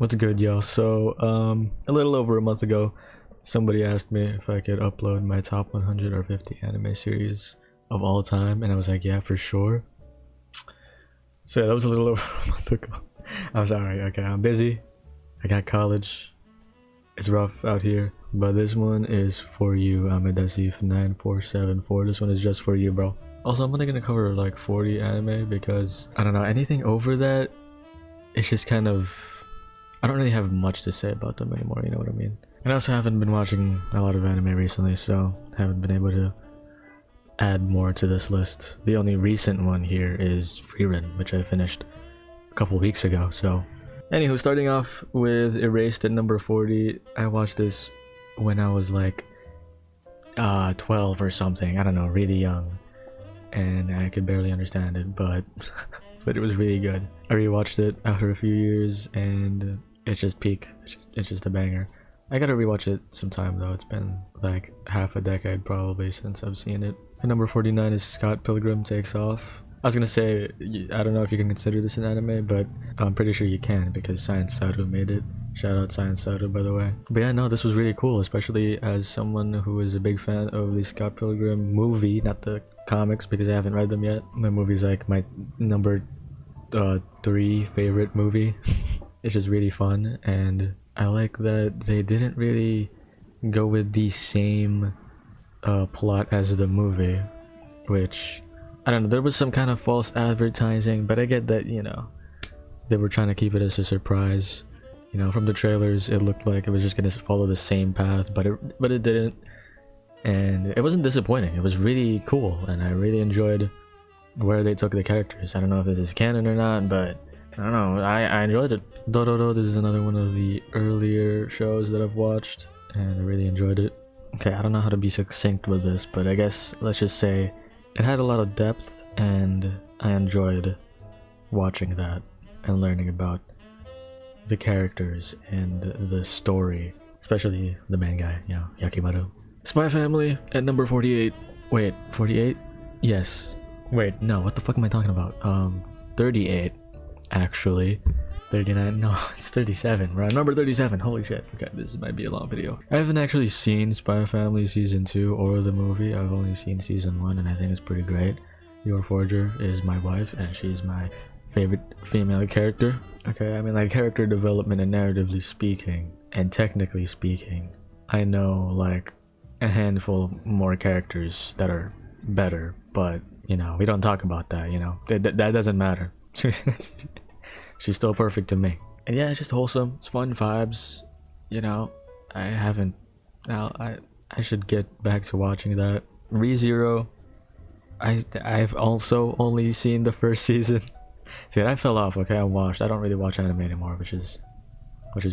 What's good, y'all? So, a little over a month ago, somebody asked me if I could upload my top 100 or 50 anime series of all time, and I was like, yeah, for sure. So yeah, that was a little over a month ago. I'm sorry, okay, I'm busy. I got college. It's rough out here, but this one is for you. I'm at Desif9474. This one is just for you, bro. Also, I'm only gonna cover like 40 anime because, I don't know, anything over that, it's just kind of... I don't really have much to say about them anymore, you know what I mean? And I also haven't been watching a lot of anime recently, so haven't been able to add more to this list. The only recent one here is Freerun, which I finished a couple weeks ago, so... Anywho, starting off with Erased at number 40, I watched this when I was like 12 or something, I don't know, really young. And I could barely understand it, but but it was really good. I rewatched it after a few years and it's just peak. It's just a banger. I gotta rewatch it sometime though. It's been like half a decade probably since I've seen it. And number 49 is Scott Pilgrim Takes Off. I was gonna say, I don't know if you can consider this an anime, but I'm pretty sure you can because Science Saru made it. Shout out Science Saru, by the way. But yeah, no, this was really cool, especially as someone who is a big fan of the Scott Pilgrim movie, not the comics because I haven't read them yet. The movie's like my number 3 favorite movie. It's just really fun, and I like that they didn't really go with the same plot as the movie, which, I don't know, there was some kind of false advertising, but I get that, you know, they were trying to keep it as a surprise. You know, from the trailers it looked like it was just gonna follow the same path, but it didn't, and it wasn't disappointing. It was really cool, and I really enjoyed where they took the characters. I don't know if this is canon or not, but I don't know, I enjoyed it. Dororo, this is another one of the earlier shows that I've watched, and I really enjoyed it. Okay, I don't know how to be succinct with this, but I guess let's just say it had a lot of depth, and I enjoyed watching that and learning about the characters and the story, especially the main guy, you know, Yakimaru. Spy Family at number 48. Wait, 48? Yes. Wait, no, what the fuck am I talking about? 38, actually. 39, no, it's 37. We're on number 37, holy shit. Okay, this might be a long video. I haven't actually seen Spy Family Season 2 or the movie. I've only seen Season 1 and I think it's pretty great. Your Forger is my wife and she's my favorite female character. Okay, I mean, like, character development and narratively speaking, and technically speaking, I know like a handful more characters that are better, but you know, we don't talk about that, you know, that doesn't matter. She's still perfect to me. And yeah, it's just wholesome, it's fun vibes, you know. I should get back to watching that. ReZero, I've also only seen the first season. Dude, I fell off. Okay, I don't really watch anime anymore, which is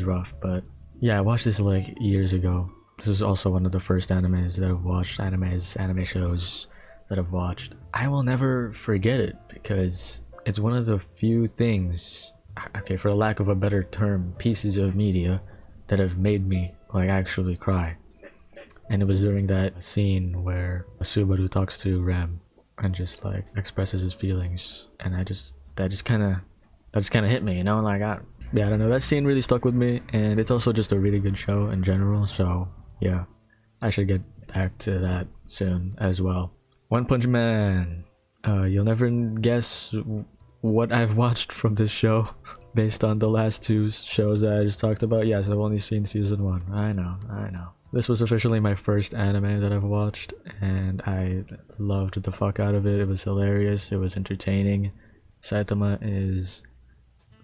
rough, but yeah, I watched this like years ago. This was also one of the first animes that I've watched, anime shows that I've watched. I will never forget it because it's one of the few things, okay, for a lack of a better term, pieces of media that have made me like actually cry. And it was during that scene where Subaru talks to Ram and just like expresses his feelings, and that just kind of hit me, you know, like I don't know, that scene really stuck with me, and it's also just a really good show in general, so yeah, I should get back to that soon as well. One Punch Man. You'll never guess what I've watched from this show based on the last 2 shows that I just talked about. Yes, I've only seen season 1. I know. This was officially my first anime that I've watched, and I loved the fuck out of it. It was hilarious, it was entertaining. Saitama is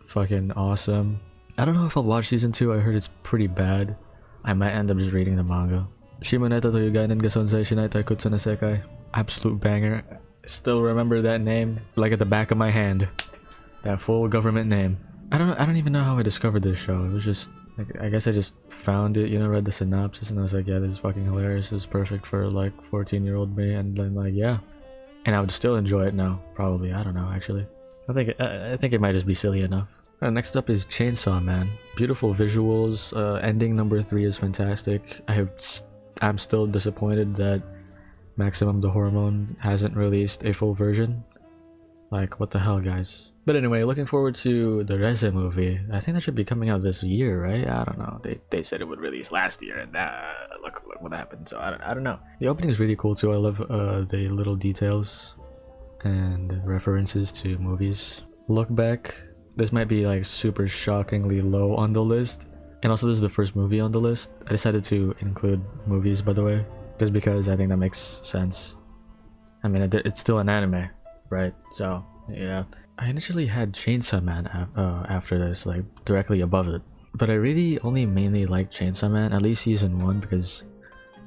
fucking awesome. I don't know if I'll watch season 2. I heard it's pretty bad. I might end up just reading the manga. Shimoneta to Yugainen ga Sonsei Shinaitai Kutsu na Sekai. Absolute banger. Still remember that name like at the back of my hand. That full government name. I don't even know how I discovered this show. It was just like, I guess I just found it, you know, read the synopsis and I was like, yeah, this is fucking hilarious. This is perfect for like 14-year-old me, and then like, yeah. And I would still enjoy it now, probably. I don't know, actually. I think it might just be silly enough. Next up is Chainsaw Man. Beautiful visuals. Ending number 3 is fantastic. I'm still disappointed that Maximum the Hormone hasn't released a full version. Like, what the hell, guys? But anyway, looking forward to the Resident movie. I think that should be coming out this year, right? I don't know. They said it would release last year, and look what happened. So I don't know. The opening is really cool too. I love the little details and references to movies. Look back. This might be like super shockingly low on the list, and also this is the first movie on the list. I decided to include movies, by the way, just because I think that makes sense. I mean, it's still an anime, right? So yeah. I initially had Chainsaw Man after this, like directly above it, but I really only mainly liked Chainsaw Man, at least season 1, because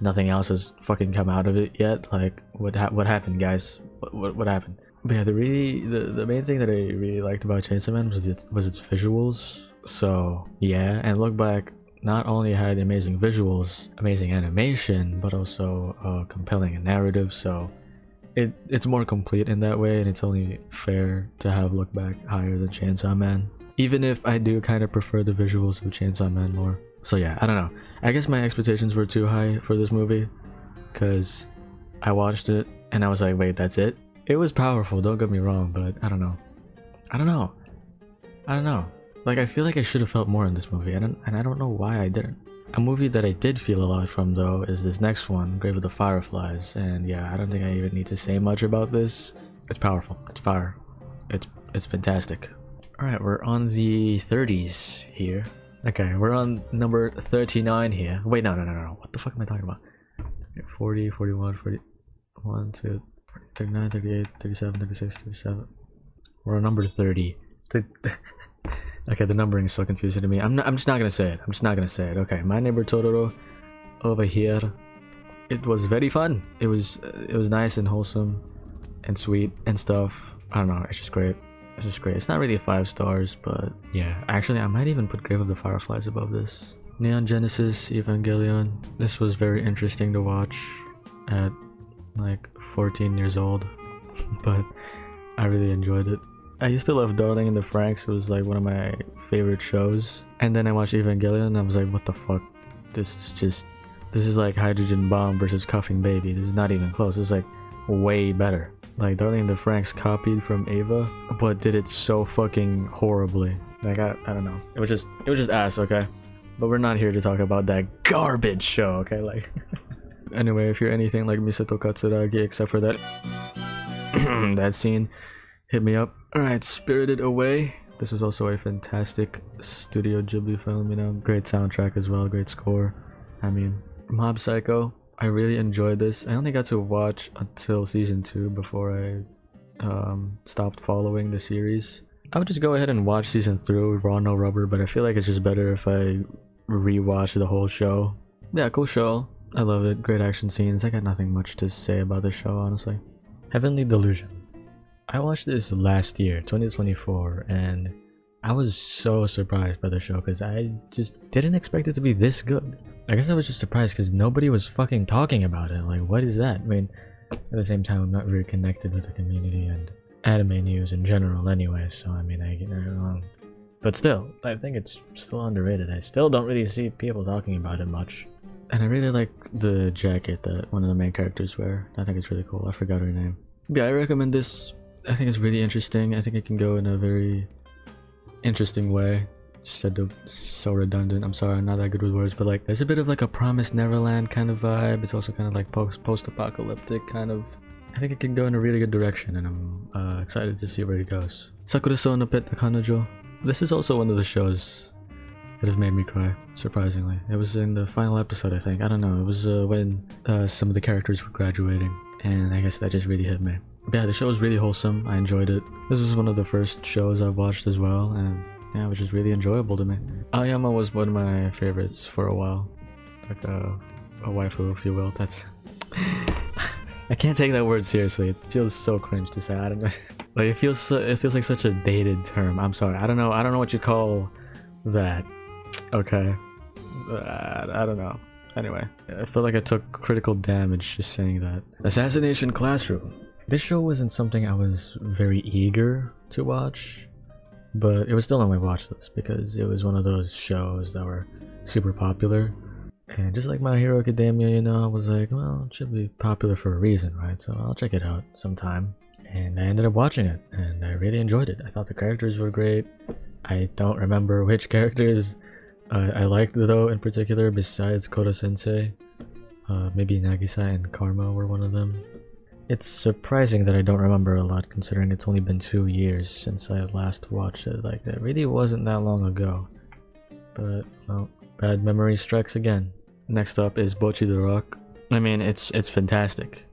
nothing else has fucking come out of it yet. Like what happened, guys? What happened? But yeah, the main thing that I really liked about Chainsaw Man was its visuals. So yeah, and look back, not only had amazing visuals, amazing animation, but also a compelling narrative. So it's more complete in that way, and it's only fair to have Look Back higher than Chainsaw Man, even if I do kind of prefer the visuals of Chainsaw Man more. So yeah, I don't know. I guess my expectations were too high for this movie, because I watched it and I was like, wait, that's it? It was powerful, don't get me wrong, but I don't know. Like, I feel like I should have felt more in this movie, and I don't know why I didn't. A movie that I did feel a lot from, though, is this next one, Grave of the Fireflies, and yeah, I don't think I even need to say much about this. It's powerful. It's fire. It's fantastic. Alright, we're on the 30s here. Okay, we're on number 39 here. Wait, no. What the fuck am I talking about? 40, 41, 41, 2, 39, 38, 37, 36, 37. We're on number 30. Okay, the numbering is so confusing to me. I'm just not gonna say it. Okay, My Neighbor Totoro over here. It was very fun. It was nice and wholesome and sweet and stuff. I don't know, it's just great. It's not really 5 stars, but yeah. Actually, I might even put Grave of the Fireflies above this. Neon Genesis Evangelion. This was very interesting to watch at like 14 years old, but I really enjoyed it. I used to love Darling in the Franxx. It was like one of my favorite shows. And then I watched Evangelion and I was like, what the fuck? This is like Hydrogen Bomb versus Cuffing Baby. This is not even close. It's like way better. Like Darling in the Franxx copied from Ava, but did it so fucking horribly. Like I don't know. It was just ass, okay? But we're not here to talk about that garbage show, okay? Like anyway, if you're anything like Misato Katsuragi except for that that scene, hit me up. Alright, Spirited Away. This was also a fantastic Studio Ghibli film, you know. Great soundtrack as well, great score. I mean, Mob Psycho. I really enjoyed this. I only got to watch until season 2 before I stopped following the series. I would just go ahead and watch season 3 raw no rubber, but I feel like it's just better if I rewatch the whole show. Yeah, cool show. I love it. Great action scenes. I got nothing much to say about the show, honestly. Heavenly Delusion. I watched this last year, 2024, and I was so surprised by the show because I just didn't expect it to be this good. I guess I was just surprised because nobody was fucking talking about it. Like, what is that? I mean, at the same time, I'm not very connected with the community and anime news in general anyway, so I mean, I don't know. But still, I think it's still underrated. I still don't really see people talking about it much. And I really like the jacket that one of the main characters wear. I think it's really cool. I forgot her name. But yeah, I recommend this. I think it's really interesting. I think it can go in a very interesting way. So redundant. I'm sorry, I'm not that good with words, but like there's a bit of like a Promised Neverland kind of vibe. It's also kind of like post-apocalyptic kind of. I think it can go in a really good direction, and I'm excited to see where it goes. Sakura-so no Pet Kanojo. This is also one of the shows that have made me cry, surprisingly. It was in the final episode, I think. I don't know. It was when some of the characters were graduating, and I guess that just really hit me. But yeah, the show was really wholesome. I enjoyed it. This was one of the first shows I've watched as well, and yeah, it was just really enjoyable to me. Aoyama was one of my favorites for a while. Like a waifu, if you will. That's... I can't take that word seriously. It feels so cringe to say. I don't know. Like it feels like such a dated term. I'm sorry. I don't know what you call that. Okay. I don't know. Anyway, I feel like I took critical damage just saying that. Assassination Classroom. This show wasn't something I was very eager to watch, but it was still on my watch list because it was one of those shows that were super popular. And just like My Hero Academia, you know, I was like, well, it should be popular for a reason, right? So I'll check it out sometime. And I ended up watching it, and I really enjoyed it. I thought the characters were great. I don't remember which characters I liked though in particular besides Kota Sensei. Maybe Nagisa and Karma were one of them. It's surprising that I don't remember a lot considering it's only been 2 years since I last watched it. Like, it really wasn't that long ago. But, well, bad memory strikes again. Next up is Bocchi the Rock. I mean, it's fantastic.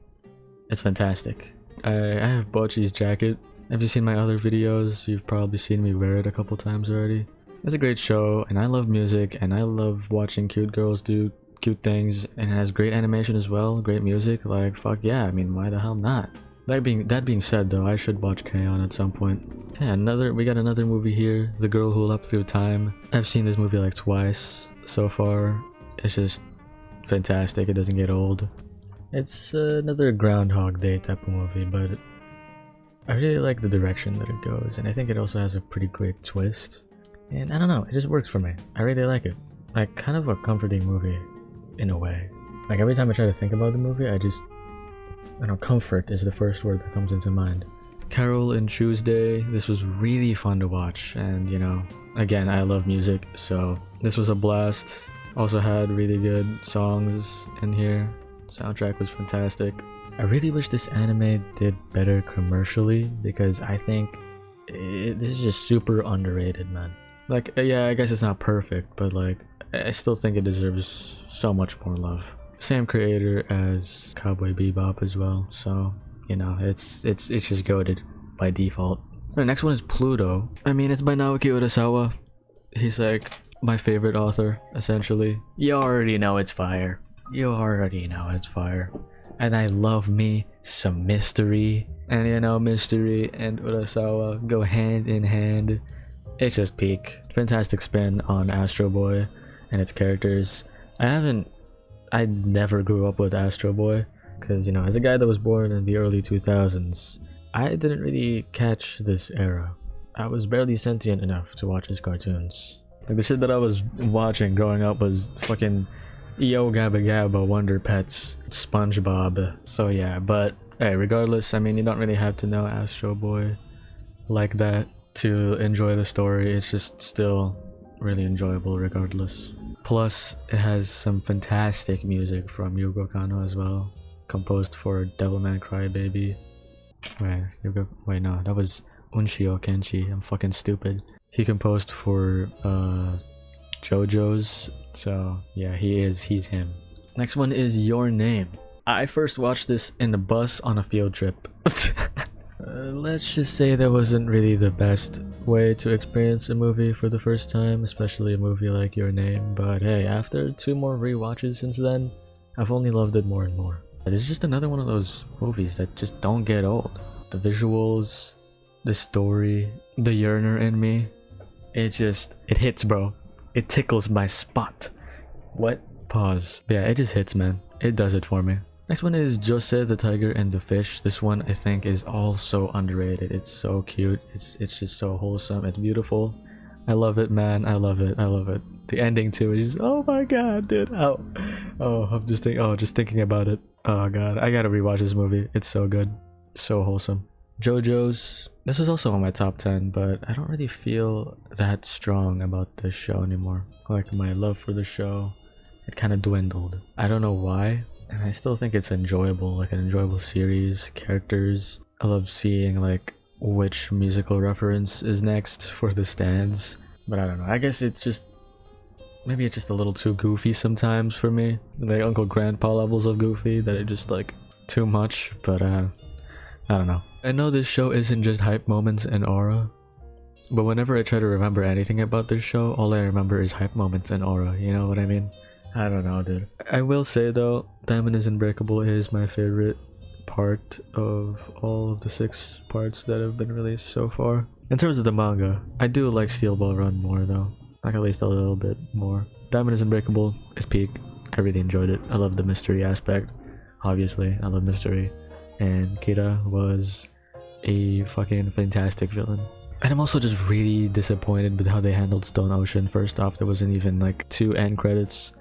It's fantastic. I have Bocchi's jacket. Have you seen my other videos? You've probably seen me wear it a couple times already. It's a great show, and I love music, and I love watching cute girls do cute things, and it has great animation as well, great music. Like, fuck yeah, I mean, why the hell not? That being said though, I should watch K-On! At some point. Yeah, we got another movie here, The Girl Who Leapt Through Time. I've seen this movie like twice so far. It's just fantastic, it doesn't get old. It's another Groundhog Day type of movie, but I really like the direction that it goes, and I think it also has a pretty great twist. And I don't know, it just works for me. I really like it. Like, kind of a comforting movie in a way. Like, every time I try to think about the movie, I don't know, comfort is the first word that comes into mind. Carol and Tuesday, this was really fun to watch, and you know, again, I love music, so this was a blast. Also had really good songs in here. Soundtrack was fantastic. I really wish this anime did better commercially, because I think this is just super underrated, man. Like, yeah, I guess it's not perfect, but like, I still think it deserves so much more love. Same creator as Cowboy Bebop as well, so you know, it's just goated by default. The next one is Pluto. I mean, it's by Naoki Urasawa. He's like my favorite author, essentially. You already know it's fire. You already know it's fire. And I love me some mystery. And you know, mystery and Urasawa go hand in hand. It's just peak. Fantastic spin on Astro Boy and its characters. I never grew up with Astro Boy, because you know, as a guy that was born in the early 2000s, I didn't really catch this era. I was barely sentient enough to watch his cartoons. Like, the shit that I was watching growing up was fucking Yo Gabba Gabba, Wonder Pets, SpongeBob. So yeah, but hey, regardless, I mean, you don't really have to know Astro Boy like that to enjoy the story. It's just still really enjoyable regardless. Plus, it has some fantastic music from Yugo Kanno as well, composed for Devilman Crybaby. Wait, no, that was Unshio Kenshi. I'm fucking stupid. He composed for JoJo's, so yeah, he's him. Next one is Your Name. I first watched this in the bus on a field trip. Let's just say that wasn't really the best way to experience a movie for the first time, especially a movie like Your Name, but hey, after 2 more rewatches since then, I've only loved it more and more. This is just another one of those movies that just don't get old. The visuals, the story, the yearner in me, it hits, bro. It tickles my spot. What? Pause. Yeah, it just hits, man. It does it for me. Next one is Jose the Tiger and the Fish. This one I think is also underrated. It's so cute. It's just so wholesome. It's beautiful. I love it, man. I love it. I love it. The ending too is, oh my god, dude. I'm just thinking about it. Oh god, I gotta rewatch this movie. It's so good. So wholesome. JoJo's. This was also on my top 10, but I don't really feel that strong about this show anymore. Like, my love for the show, it kind of dwindled. I don't know why. And I still think it's enjoyable, like an enjoyable series, characters. I love seeing like which musical reference is next for the stands. But I don't know, I guess maybe it's just a little too goofy sometimes for me. Like Uncle Grandpa levels of goofy that are just like too much, but I don't know. I know this show isn't just hype moments and aura, but whenever I try to remember anything about this show, all I remember is hype moments and aura, you know what I mean? I don't know, dude. I will say though, Diamond is Unbreakable is my favorite part of all of the 6 parts that have been released so far. In terms of the manga, I do like Steel Ball Run more though. Like at least a little bit more. Diamond is Unbreakable is peak. I really enjoyed it. I love the mystery aspect. Obviously, I love mystery. And Kira was a fucking fantastic villain. And I'm also just really disappointed with how they handled Stone Ocean. First off, there wasn't even like 2 end credits.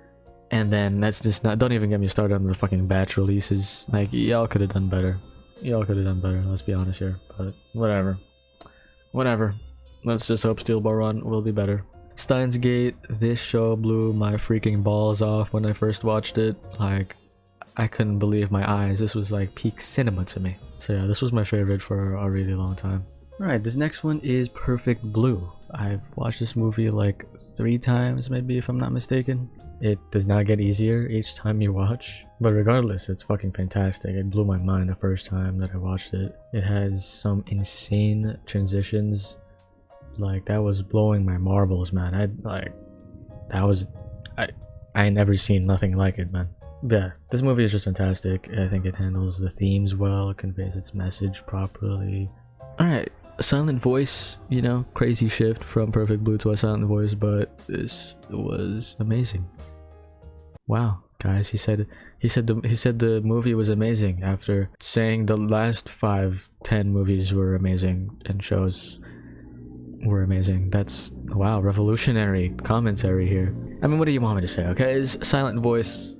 And then that's just not, don't even get me started on the fucking batch releases. Like, y'all could have done better. Y'all could have done better, let's be honest here. But whatever. whatever. Let's just hope Steel Ball Run will be better. Steins Gate, this show blew my freaking balls off when I first watched it. Like, I couldn't believe my eyes. This was like peak cinema to me. So yeah, this was my favorite for a really long time. Alright, this next one is Perfect Blue. I've watched this movie like 3 times maybe, if I'm not mistaken. It does not get easier each time you watch, but regardless, it's fucking fantastic. It blew my mind the first time that I watched it. It has some insane transitions. Like, that was blowing my marbles, man. I never seen nothing like it, man. Yeah, this movie is just fantastic. I think it handles the themes well, it conveys its message properly. Alright, silent voice, you know, crazy shift from Perfect Blue to a silent voice, but this was amazing. Wow, guys, he said the movie was amazing after saying the last 5-10 movies were amazing and shows were amazing. That's, wow, revolutionary commentary here. I mean, what do you want me to say? Okay, it's silent voice,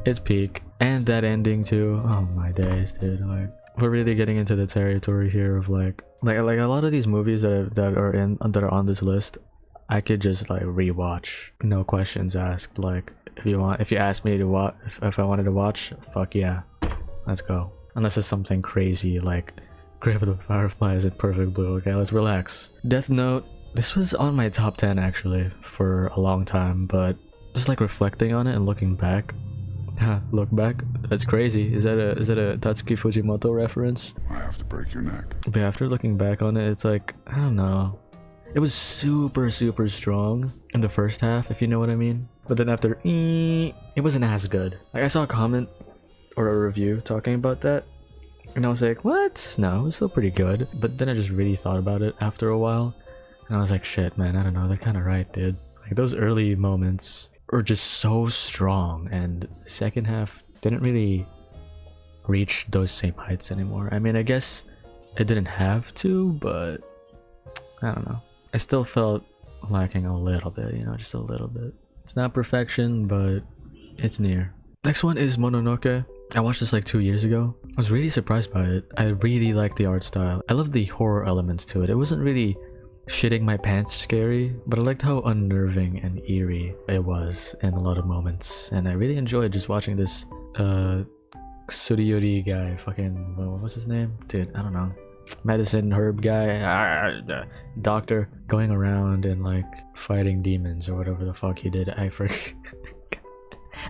it's peak, and that ending too. Oh my days, dude. Like, we're really getting into the territory here of like a lot of these movies that are on this list, I could just like rewatch, no questions asked. Like, if you ask me to watch, if I wanted to watch, fuck yeah, let's go. Unless it's something crazy like Grave of the Fireflies and Perfect Blue. Okay, let's relax. Death Note, this was on my top 10 actually for a long time, but just like reflecting on it and looking back, look back, that's crazy. Is that a Tatsuki Fujimoto reference? I have to break your neck. But after looking back on it, it's like, I don't know. It was super strong in the first half, if you know what I mean. But then after, it wasn't as good. Like, I saw a comment or a review talking about that, and I was like, what? No, it was still pretty good. But then I just really thought about it after a while, and I was like, shit, man, I don't know, they're kind of right, dude. Like, those early moments were just so strong, and the second half didn't really reach those same heights anymore. I mean, I guess it didn't have to, but I don't know. I still felt lacking a little bit, you know, just a little bit. It's not perfection, but it's near. Next one is Mononoke. I watched this like 2 years ago. I was really surprised by it. I really liked the art style. I loved the horror elements to it. It wasn't really shitting my pants scary, but I liked how unnerving and eerie it was in a lot of moments. And I really enjoyed just watching this Suriyori guy, fucking, what's his name? Dude, I don't know. Medicine herb guy, doctor, going around and like fighting demons or whatever the fuck he did. I forget.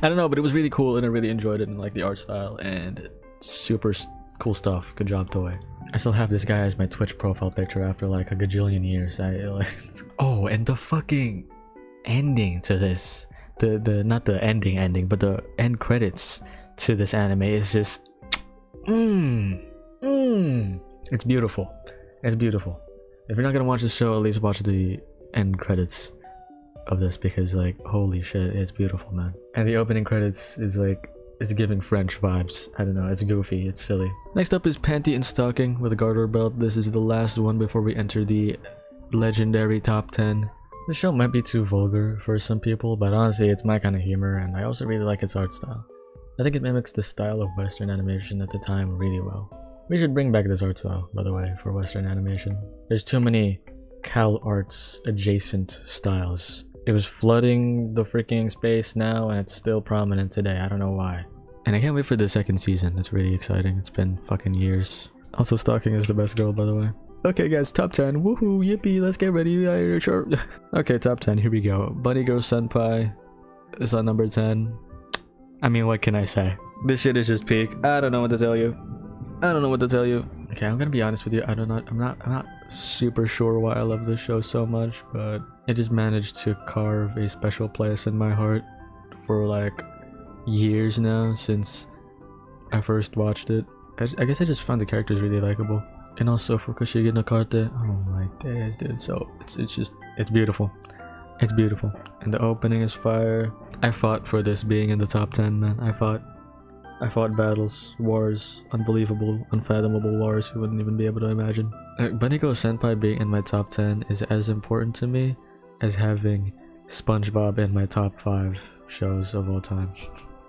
I don't know, but it was really cool and I really enjoyed it, and like the art style and super cool stuff. Good job, Toei. I still have this guy as my Twitch profile picture after like a gajillion years. I like oh, and the fucking ending to this, the not the ending, but the end credits to this anime is just it's beautiful. It's beautiful. If you're not gonna watch the show, at least watch the end credits of this, because like, holy shit, it's beautiful, man. And the opening credits is like, it's giving French vibes. I don't know, it's goofy, it's silly. Next up is Panty and Stocking with a garter belt. This is the last one before we enter the legendary top 10. The show might be too vulgar for some people, but honestly, it's my kind of humor, and I also really like its art style. I think it mimics the style of Western animation at the time really well. We should bring back this art style, by the way, for Western animation. There's too many Cal Arts adjacent styles. It was flooding the freaking space now, and it's still prominent today. I don't know why. And I can't wait for the second season. It's really exciting. It's been fucking years. Also, Stocking is the best girl, by the way. Okay, guys, top 10. Woohoo, yippee, let's get ready. Sure. Okay, top 10. Here we go. Bunny Girl Senpai is on number 10. I mean, what can I say? This shit is just peak. I don't know what to tell you. Okay, I'm gonna be honest with you. I'm not super sure why I love this show so much, but it just managed to carve a special place in my heart for like years now, since I first watched it. I guess I just found the characters really likable, and also Fukushige no Karte. Oh my days, dude! So it's beautiful. It's beautiful, and the opening is fire. I fought for this being in the top 10, man. I fought battles, wars, unbelievable, unfathomable wars you wouldn't even be able to imagine. Bunny-Go Senpai being in my top 10 is as important to me as having SpongeBob in my top 5 shows of all time.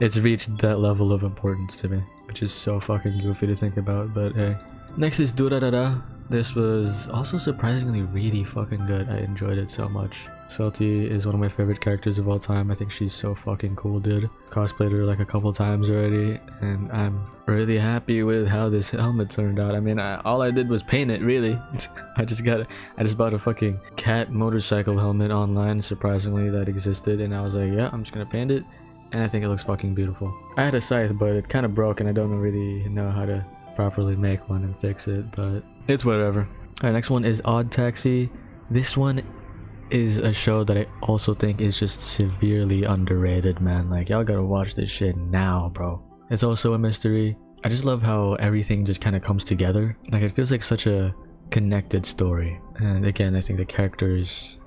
It's reached that level of importance to me, which is so fucking goofy to think about, but hey. Next is Durarara. This was also surprisingly really fucking good. I enjoyed it so much. Salty is one of my favorite characters of all time. I think she's so fucking cool, dude. Cosplayed her like a couple times already, and I'm really happy with how this helmet turned out. I mean, all I did was paint it, really. I just bought a fucking cat motorcycle helmet online, surprisingly, that existed, and I was like, yeah, I'm just gonna paint it, and I think it looks fucking beautiful. I had a scythe, but it kind of broke, and I don't really know how to properly make one and fix it, but it's whatever. Alright, next one is Odd Taxi. This one is a show that I also think is just severely underrated, man. Like, y'all gotta watch this shit now, bro. It's also a mystery. I just love how everything just kind of comes together. Like, it feels like such a connected story. And again, I think the characters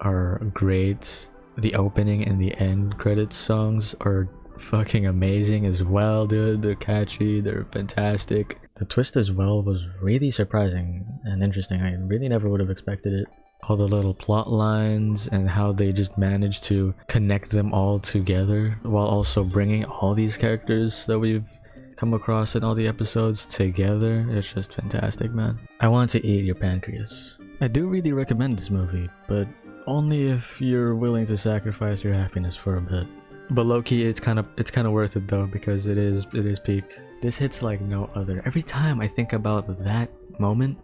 are great. The opening and the end credits songs are fucking amazing as well, dude. They're catchy, they're fantastic. The twist as well was really surprising and interesting. I really never would have expected it. All the little plot lines and how they just managed to connect them all together while also bringing all these characters that we've come across in all the episodes together. It's just fantastic, man. I want to eat your pancreas. I do really recommend this movie, but only if you're willing to sacrifice your happiness for a bit. But low-key, it's kind of worth it though, because it is peak. This hits like no other. Every time I think about that moment,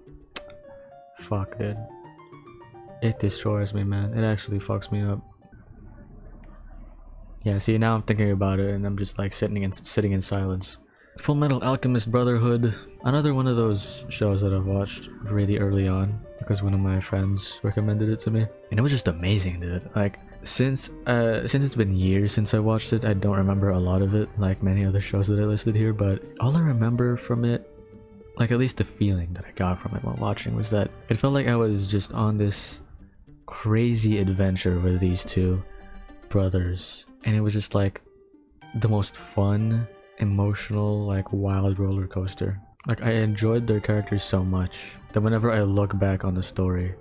fuck, dude. It destroys me, man. It actually fucks me up. Yeah, see, now I'm thinking about it and I'm just like sitting in silence. Full Metal Alchemist Brotherhood. Another one of those shows that I've watched really early on because one of my friends recommended it to me. And it was just amazing, dude. Like, since it's been years since I watched it, I don't remember a lot of it like many other shows that I listed here, but all I remember from it, like at least the feeling that I got from it while watching, was that it felt like I was just on this crazy adventure with these two brothers, and it was just like the most fun, emotional, like wild roller coaster. Like, I enjoyed their characters so much that whenever I look back on the story,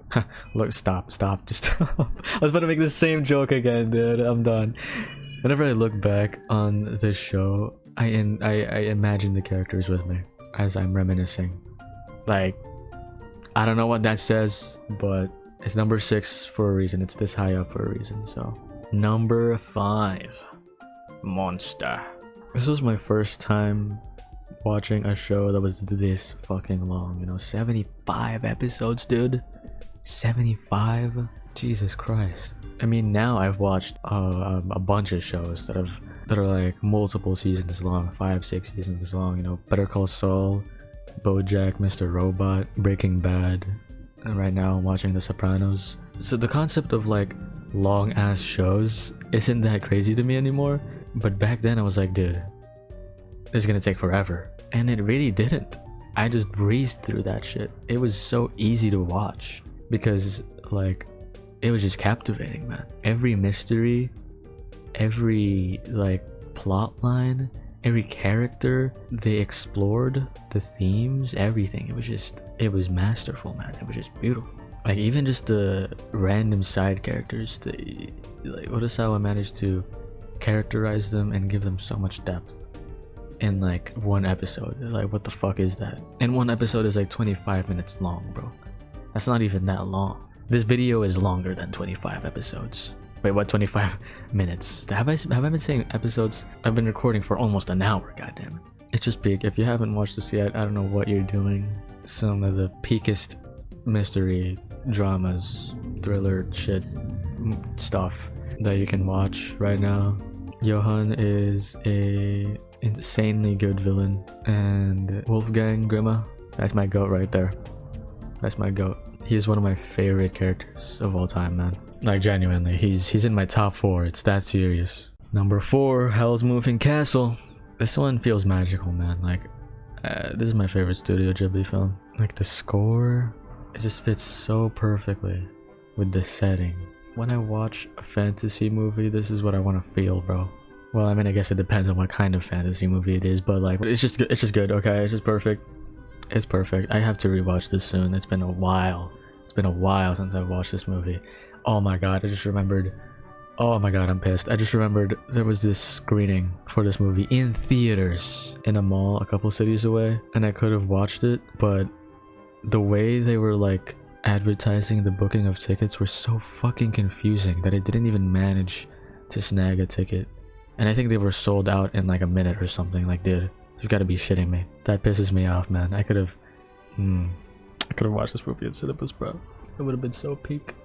look, stop, just stop. I was about to make the same joke again, dude. I'm done. Whenever I look back on this show, I imagine the characters with me as I'm reminiscing. Like, I don't know what that says, but it's number 6 for a reason. It's this high up for a reason. So, number 5, Monster. This was my first time watching a show that was this fucking long, you know, 75 episodes, dude. 75? Jesus Christ. I mean, now I've watched a bunch of shows that are like multiple seasons long, 5-6 seasons long, you know, Better Call Saul, BoJack, Mr. Robot, Breaking Bad, and right now I'm watching The Sopranos. So the concept of like long ass shows isn't that crazy to me anymore, but back then I was like, dude, it's gonna take forever, and it really didn't. I just breezed through that shit. It was so easy to watch because like it was just captivating, man. Every mystery, every like plot line, every character they explored, the themes, everything. It was masterful, man. It was just beautiful. Like, even just the random side characters, like Urasawa managed to characterize them and give them so much depth in like one episode. Like, what the fuck is that? And one episode is like 25 minutes long, bro. That's not even that long. This video is longer than 25 episodes. Wait, what? 25 minutes? Have I been saying episodes? I've been recording for almost an hour, goddamn. It's just peak. If you haven't watched this yet, I don't know what you're doing. Some of the peakest mystery dramas, thriller shit stuff that you can watch right now. Johan is a insanely good villain, and Wolfgang Grima, that's my goat right there. That's my goat. He's one of my favorite characters of all time, man. Like, genuinely, he's in my top 4. It's that serious. Number 4, Hell's Moving Castle. This one feels magical, man. Like, this is my favorite Studio Ghibli film. Like, the score, it just fits so perfectly with the setting. When I watch a fantasy movie, this is what I want to feel, bro. Well, I mean, I guess it depends on what kind of fantasy movie it is, but like, it's just good, okay? It's just perfect. It's perfect. I have to rewatch this soon. It's been a while. It's been a while since I've watched this movie. Oh my god, I just remembered Oh my god, I'm pissed. I just remembered there was this screening for this movie in theaters in a mall a couple cities away, and I could have watched it, but the way they were like advertising the booking of tickets were so fucking confusing that I didn't even manage to snag a ticket. And I think they were sold out in like a minute or something. Like, dude, you've got to be shitting me. That pisses me off, man. I could have watched this movie in cinemas, bro. It would have been so peak.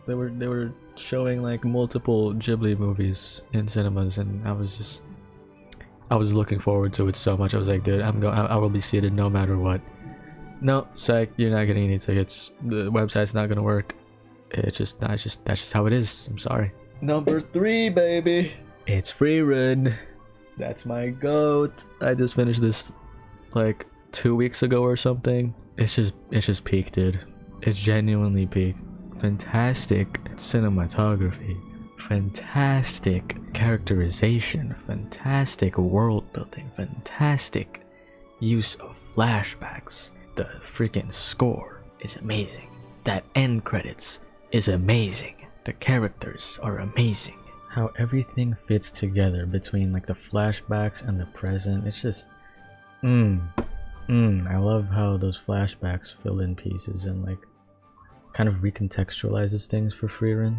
They were showing like multiple Ghibli movies in cinemas, and I was looking forward to it so much. I was like, dude, I will be seated no matter what. No, psych, you're not getting any tickets. The website's not gonna work. That's just how it is. I'm sorry. Number 3, baby. It's Free Run. That's my goat. I just finished this like 2 weeks ago or something. It's just peak, dude. It's genuinely peak. Fantastic cinematography, fantastic characterization, fantastic world building, fantastic use of flashbacks. The freaking score is amazing. That end credits is amazing. The characters are amazing. How everything fits together between like the flashbacks and the present. It's just I love how those flashbacks fill in pieces and like kind of recontextualizes things for Frieren,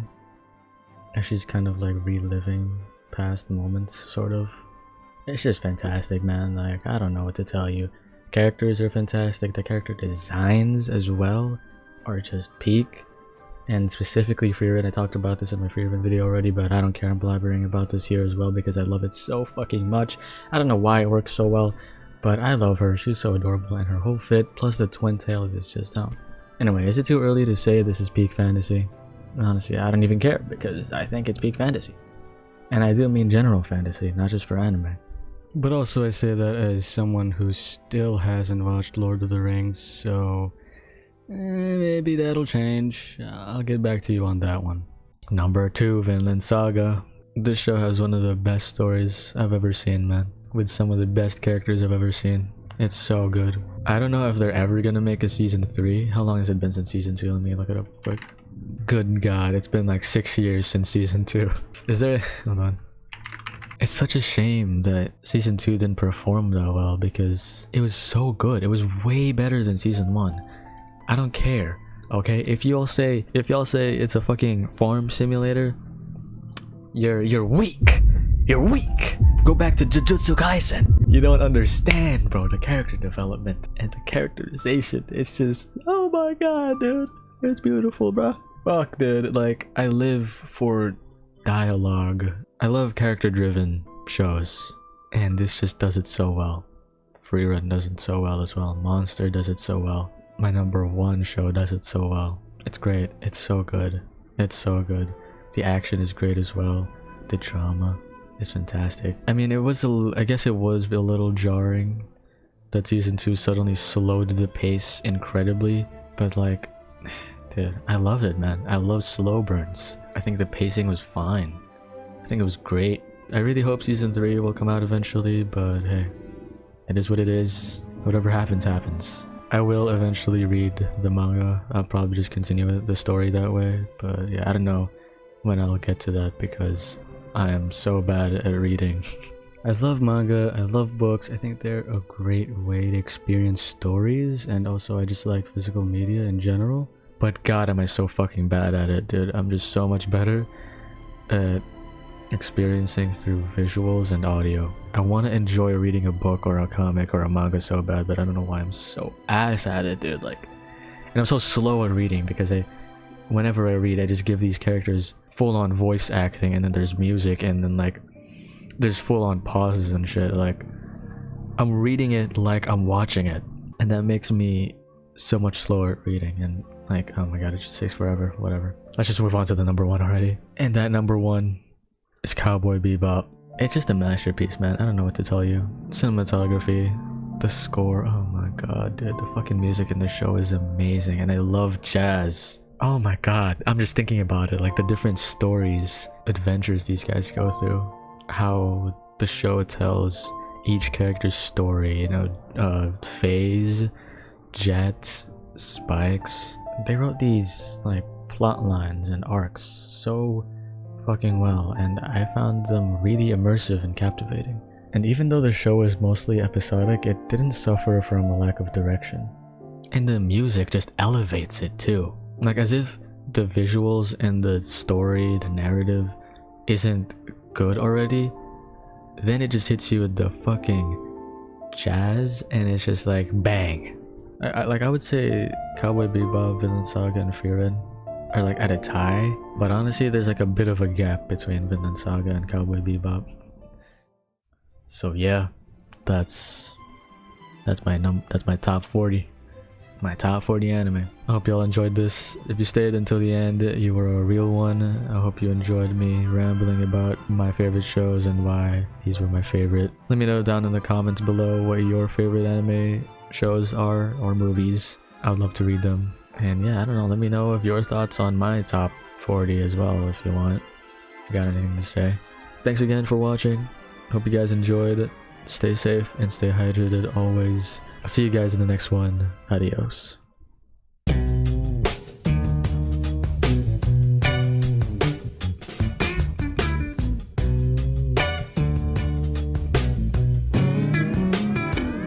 and she's kind of like reliving past moments, sort of. It's just fantastic, man. Like, I don't know what to tell you. Characters are fantastic. The character designs as well are just peak. And specifically Frieren, I talked about this in my Frieren video already, but I don't care. I'm blabbering about this here as well because I love it so fucking much. I don't know why it works so well, but I love her. She's so adorable, and her whole fit plus the twin tails is just Anyway, is it too early to say this is peak fantasy? Honestly, I don't even care because I think it's peak fantasy. And I do mean general fantasy, not just for anime. But also I say that as someone who still hasn't watched Lord of the Rings, so maybe that'll change. I'll get back to you on that one. Number 2, Vinland Saga. This show has one of the best stories I've ever seen, man. With some of the best characters I've ever seen. It's so good. I don't know if they're ever gonna make a season 3. How long has it been since season 2? Let me look it up quick. Good god, it's been like 6 years since season 2. Is there... Hold on. It's such a shame that season 2 didn't perform that well because it was so good. It was way better than season 1. I don't care, okay? If y'all say it's a fucking farm simulator, you're weak. You're weak. Go back to Jujutsu Kaisen. You don't understand, bro, the character development and the characterization. It's just, oh my god, dude. It's beautiful, bro. Fuck, dude. Like, I live for dialogue. I love character-driven shows, and this just does it so well. Free Run does it so well as well. Monster does it so well. My number 1 show does it so well. It's great. It's so good. It's so good. The action is great as well. The drama is fantastic. I mean, I guess it was a little jarring that season 2 suddenly slowed the pace incredibly, but like, dude, I love it, man. I love slow burns. I think the pacing was fine. I think it was great. I really hope season 3 will come out eventually, but hey, it is what it is. Whatever happens, happens. I will eventually read the manga. I'll probably just continue the story that way, but yeah, I don't know when I'll get to that because I am so bad at reading. I love manga, I love books. I think they're a great way to experience stories, and also I just like physical media in general. But god, am I so fucking bad at it, dude. I'm just so much better at experiencing through visuals and audio. I want to enjoy reading a book or a comic or a manga so bad, but I don't know why I'm so ass at it, dude. Like, and I'm so slow at reading because whenever I read, I just give these characters full-on voice acting, and then there's music, and then like there's full-on pauses and shit. Like, I'm reading it like I'm watching it, and that makes me so much slower at reading. And like, oh my god, it just takes forever. Whatever, let's just move on to the number 1 already. And that number 1 is Cowboy Bebop. It's just a masterpiece, man. I don't know what to tell you. Cinematography, the score, oh my god, dude, the fucking music in this show is amazing, and I love jazz. Oh my god, I'm just thinking about it, like the different stories, adventures these guys go through, how the show tells each character's story, you know, Phase, Jet, Spikes. They wrote these like plot lines and arcs so fucking well, and I found them really immersive and captivating. And even though the show is mostly episodic, it didn't suffer from a lack of direction. And the music just elevates it too. Like, as if the visuals and the story, the narrative isn't good already, then it just hits you with the fucking jazz, and it's just like bang. I would say Cowboy Bebop, Vinland Saga, and Frieren are like at a tie, but honestly there's like a bit of a gap between Vinland Saga and Cowboy Bebop. So yeah, that's my top 40. My top 40 anime. I hope y'all enjoyed this. If you stayed until the end, you were a real one. I hope you enjoyed me rambling about my favorite shows and why these were my favorite. Let me know down in the comments below what your favorite anime shows are, or movies. I would love to read them. And yeah, I don't know, let me know if your thoughts on my top 40 as well if you want. If you got anything to say. Thanks again for watching. Hope you guys enjoyed. Stay safe and stay hydrated always. I'll see you guys in the next one. Adios.